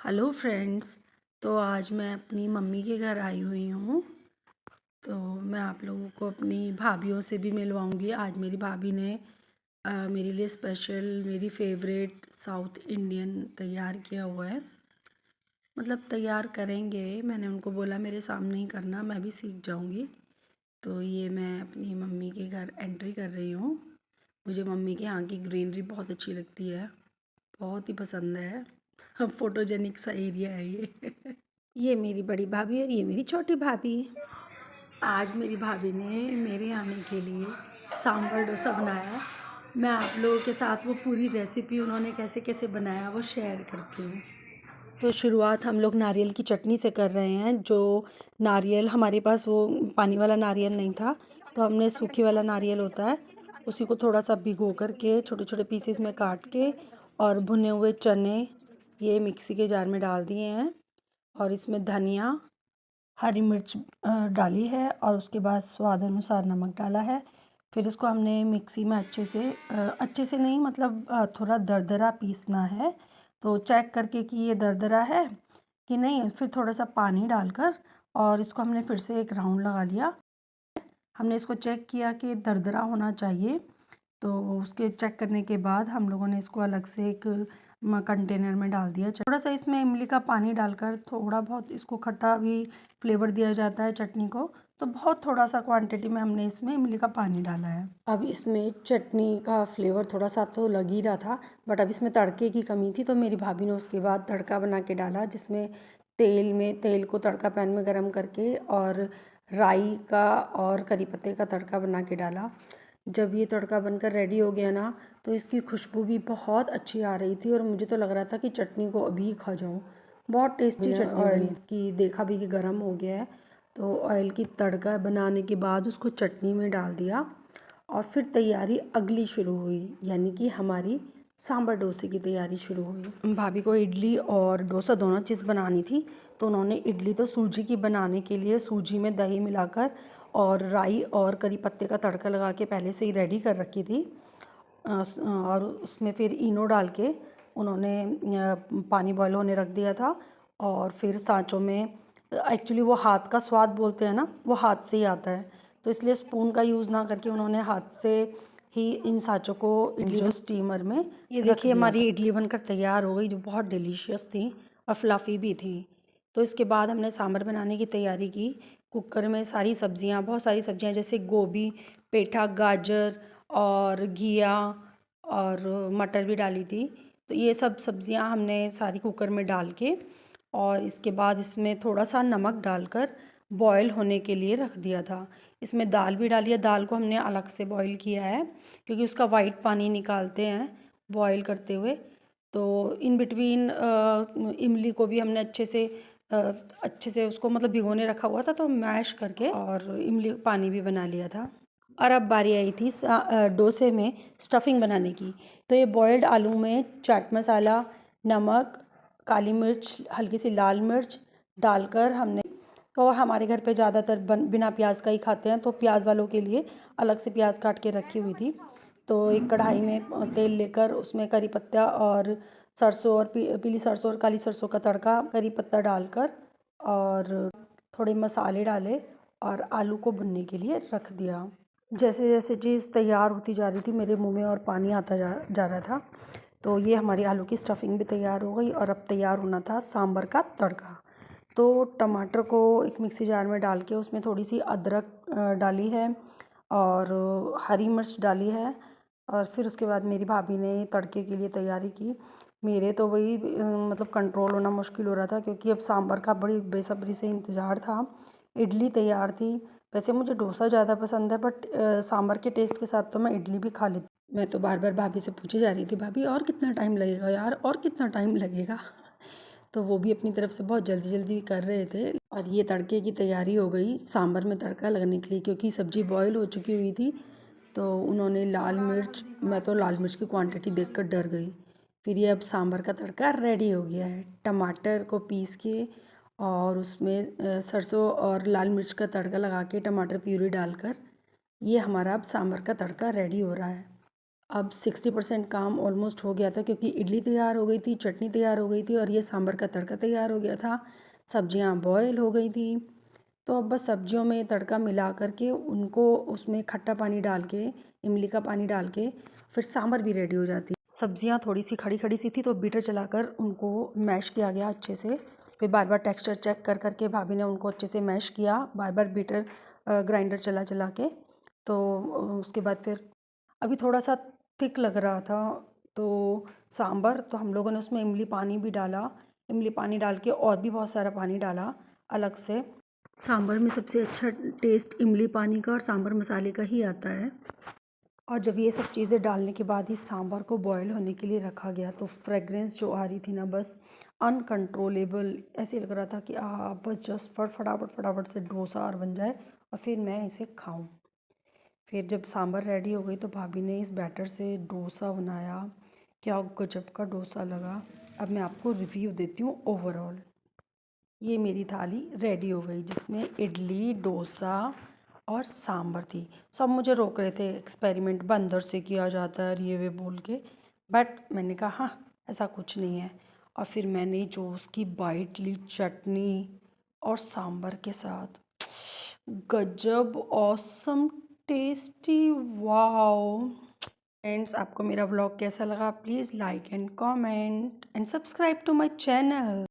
Hello friends. तो आज मैं अपनी मम्मी के घर आई हुई हूँ। तो मैं आप लोगों को अपनी भाभीयों से भी मिलवाऊँगी। आज मेरी भाभी ने मेरे लिए स्पेशल मेरी फेवरेट साउथ इंडियन तैयार किया हुआ है। मतलब तैयार करेंगे, मैंने उनको बोला मेरे सामने ही करना, मैं भी सीख जाऊँगी। तो ये मैं अपनी मम्मी के घर एंट्री कर रही हूँ। मुझे मम्मी के यहाँ की ग्रीनरी बहुत अच्छी लगती है, बहुत ही पसंद है। फोटोजेनिक सा एरिया है ये। ये मेरी बड़ी भाभी और ये मेरी छोटी भाभी। आज मेरी भाभी ने मेरे आने के लिए सांभर डोसा बनाया है। मैं आप लोगों के साथ वो पूरी रेसिपी उन्होंने कैसे कैसे बनाया वो शेयर करती हूँ। तो शुरुआत हम लोग नारियल की चटनी से कर रहे हैं। जो नारियल हमारे पास वो पानी वाला नारियल नहीं था, तो हमने सूखी वाला नारियल होता है उसी को थोड़ा सा भिगो करके छोटे छोटे पीसेस में काट के और भुने हुए चने ये मिक्सी के जार में डाल दिए हैं। और इसमें धनिया, हरी मिर्च डाली है और उसके बाद स्वाद अनुसार नमक डाला है। फिर इसको हमने मिक्सी में अच्छे से नहीं, मतलब थोड़ा दरदरा पीसना है। तो चेक करके कि ये दरदरा है कि नहीं, फिर थोड़ा सा पानी डालकर और इसको हमने फिर से एक राउंड लगा लिया। हमने इसको चेक किया कि दरदरा होना चाहिए। तो उसके चेक करने के बाद हम लोगों ने इसको अलग से एक कंटेनर में डाल दिया। थोड़ा सा इसमें इमली का पानी डालकर थोड़ा बहुत इसको खट्टा भी फ्लेवर दिया जाता है चटनी को, तो बहुत थोड़ा सा क्वांटिटी में हमने इसमें इमली का पानी डाला है। अब इसमें चटनी का फ्लेवर थोड़ा सा तो लग ही रहा था, बट अब इसमें तड़के की कमी थी। तो मेरी भाभी ने उसके बाद तड़का बना के डाला, जिसमें तेल को तड़का पैन में गरम करके और राई का और करी पत्ते का तड़का बना के डाला। जब ये तड़का बनकर रेडी हो गया ना, तो इसकी खुशबू भी बहुत अच्छी आ रही थी और मुझे तो लग रहा था कि चटनी को अभी खा जाऊँ। बहुत टेस्टी चटनी ऑयल की देखा भी कि गरम हो गया है, तो ऑयल की तड़का बनाने के बाद उसको चटनी में डाल दिया और फिर तैयारी अगली शुरू हुई, यानी कि हमारी सांभर डोसे की तैयारी शुरू हुई। भाभी को इडली और डोसा दोनों चीज़ बनानी थी, तो उन्होंने इडली तो सूजी की बनाने के लिए सूजी में दही मिलाकर और राई और करी पत्ते का तड़का लगा के पहले से ही रेडी कर रखी थी। और उसमें फिर इनो डाल के उन्होंने पानी बॉयल होने रख दिया था। और फिर सांचों में एक्चुअली वो हाथ का स्वाद बोलते हैं ना, वो हाथ से ही आता है, तो इसलिए स्पून का यूज़ ना करके उन्होंने हाथ से ही इन सांचों को इडली जो स्टीमर में ये देखिए हमारी इडली बनकर तैयार हो गई, जो बहुत डिलीशियस थी और फ्लफ़ी भी थी। तो इसके बाद हमने सांभर बनाने की तैयारी की। कुकर में सारी सब्जियां, बहुत सारी सब्जियां जैसे गोभी, पेठा, गाजर और घिया और मटर भी डाली थी। तो ये सब सब्जियां हमने सारी कुकर में डाल के और इसके बाद इसमें थोड़ा सा नमक डालकर बॉयल होने के लिए रख दिया था। इसमें दाल भी डाली है, दाल को हमने अलग से बॉयल किया है क्योंकि उसका वाइट पानी निकालते हैं बॉयल करते हुए। तो इन बिटवीन इमली को भी हमने अच्छे से उसको मतलब भिगोने रखा हुआ था, तो मैश करके और इमली पानी भी बना लिया था। और अब बारी आई थी डोसे में स्टफिंग बनाने की। तो ये बॉयल्ड आलू में चाट मसाला, नमक, काली मिर्च, हल्की सी लाल मिर्च डालकर हमने, और हमारे घर पे ज़्यादातर बिना प्याज का ही खाते हैं, तो प्याज वालों के लिए अलग से प्याज काट के रखी हुई थी। तो एक कढ़ाई में तेल लेकर उसमें करी पत्ता और सरसों और पीली सरसों और काली सरसों का तड़का, करी पत्ता डालकर और थोड़े मसाले डाले और आलू को भुनने के लिए रख दिया। जैसे जैसे चीज़ तैयार होती जा रही थी मेरे मुंह में और पानी आता जा रहा था। तो ये हमारी आलू की स्टफिंग भी तैयार हो गई और अब तैयार होना था सांभर का तड़का। तो टमाटर को एक मिक्सी जार में डाल के उसमें थोड़ी सी अदरक डाली है और हरी मिर्च डाली है। और फिर उसके बाद मेरी भाभी ने तड़के के लिए तैयारी की। मेरे तो वही मतलब कंट्रोल होना मुश्किल हो रहा था क्योंकि अब सांभर का बड़ी बेसब्री से इंतज़ार था। इडली तैयार थी। वैसे मुझे डोसा ज़्यादा पसंद है, बट सांभर के टेस्ट के साथ तो मैं इडली भी खा लेती। मैं तो बार बार भाभी से पूछी जा रही थी, भाभी और कितना टाइम लगेगा यार, और कितना टाइम लगेगा। तो वो भी अपनी तरफ से बहुत जल्दी जल्दी कर रहे थे। और ये तड़के की तैयारी हो गई सांभर में तड़का लगने के लिए, क्योंकि सब्ज़ी बॉयल हो चुकी हुई थी। तो उन्होंने लाल मिर्च, मैं तो लाल मिर्च की क्वांटिटी देखकर डर गई। फिर ये अब सांभर का तड़का रेडी हो गया है। टमाटर को पीस के और उसमें सरसों और लाल मिर्च का तड़का लगा के टमाटर प्यूरी डालकर ये हमारा अब सांभर का तड़का रेडी हो रहा है। अब 60% काम ऑलमोस्ट हो गया था क्योंकि इडली तैयार हो गई थी, चटनी तैयार हो गई थी और ये सांभर का तड़का तैयार हो गया था। सब्जियां बॉयल हो गई थी। तो अब बस सब्जियों में तड़का मिला करके उनको उसमें खट्टा पानी डाल के, इमली का पानी डाल के फिर सांभर भी रेडी हो जाती। सब्जियां थोड़ी सी खड़ी खड़ी सी थी तो बीटर चलाकर उनको मैश किया गया अच्छे से। फिर बार बार टेक्सचर चेक कर करके भाभी ने उनको अच्छे से मैश किया, बार बार बीटर ग्राइंडर चला चला के। तो उसके बाद फिर अभी थोड़ा सा थिक लग रहा था तो सांभर, तो हम लोगों ने उसमें इमली पानी भी डाला। इमली पानी डाल के और भी बहुत सारा पानी डाला अलग से। सांभर में सबसे अच्छा टेस्ट इमली पानी का और सांभर मसाले का ही आता है। और जब ये सब चीज़ें डालने के बाद ही सांभर को बॉयल होने के लिए रखा गया तो फ्रेगरेंस जो आ रही थी ना, बस अनकंट्रोलेबल। ऐसे लग रहा था कि बस जस्ट फटाफट फटाफट से डोसा और बन जाए और फिर मैं इसे खाऊं। फिर जब सांभर रेडी हो गई तो भाभी ने इस बैटर से डोसा बनाया। क्या गजब का डोसा लगा। अब मैं आपको रिव्यू देती हूँ ओवरऑल। ये मेरी थाली रेडी हो गई जिसमें इडली, डोसा और सांभर थी। सब मुझे रोक रहे थे, एक्सपेरिमेंट बंदर से किया जाता है ये वे बोल के, बट मैंने कहा हाँ ऐसा कुछ नहीं है। और फिर मैंने जो उसकी बाइट ली चटनी और सांभर के साथ, गजब ऑसम टेस्टी, वाओ। फ्रेंड्स, आपको मेरा व्लॉग कैसा लगा? Please like and comment and subscribe to my channel.